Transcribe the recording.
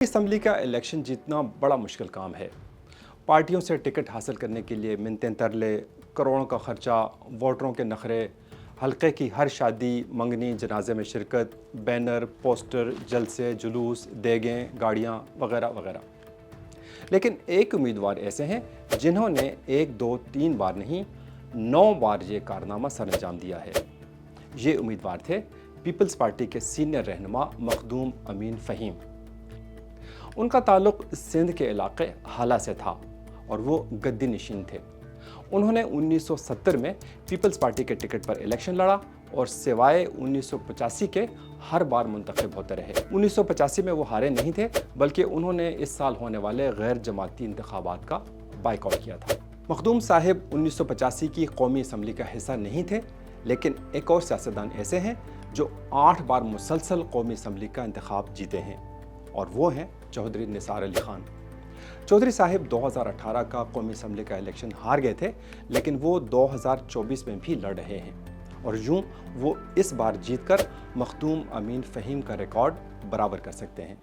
Assembly का election जीतना बड़ा मुश्किल काम है। पार्टियों से टिकट हासिल करने के लिए मिन्नतें तरले, करोड़ों का खर्चा, वोटरों के नखरे, हल्के की हर शादी, मंगनी, जनाजे में शिरकत, बैनर, पोस्टर, जलसे, जुलूस, देगें, गाड़ियाँ वगैरह वगैरह। लेकिन एक उम्मीदवार ऐसे हैं जिन्होंने 1, 2, 3 बार नहीं 9 बार ये कारनामा सरअंजाम दिया है। ये उम्मीदवार थे पीपल्स पार्टी के सीनियर रहनुमा मखदूम अमीन फ़हीम। उनका ताल्लुक़ सिंध के इलाके हाला से था और वो गद्दी नशीन थे। उन्होंने 1970 में पीपल्स पार्टी के टिकट पर इलेक्शन लड़ा और सिवाय 1985 के हर बार मुंतखब होते रहे। 1985 में वो हारे नहीं थे, बल्कि उन्होंने इस साल होने वाले गैर जमाती इंतखाबात का बाइकआउट किया था। मखदूम साहिब 1985 की कौमी असम्बली का हिस्सा नहीं थे, लेकिन एक और सियासतदान ऐसे हैं जो 8 बार मुसलसल कौमी असम्बली का इंतखाब जीते हैं, और वो हैं चौधरी निसार अली खान। चौधरी साहिब 2018 का कौमी असम्बली का इलेक्शन हार गए थे, लेकिन वो 2024 में भी लड़ रहे हैं और यूं वो इस बार जीतकर मखदूम अमीन फ़हीम का रिकॉर्ड बराबर कर सकते हैं।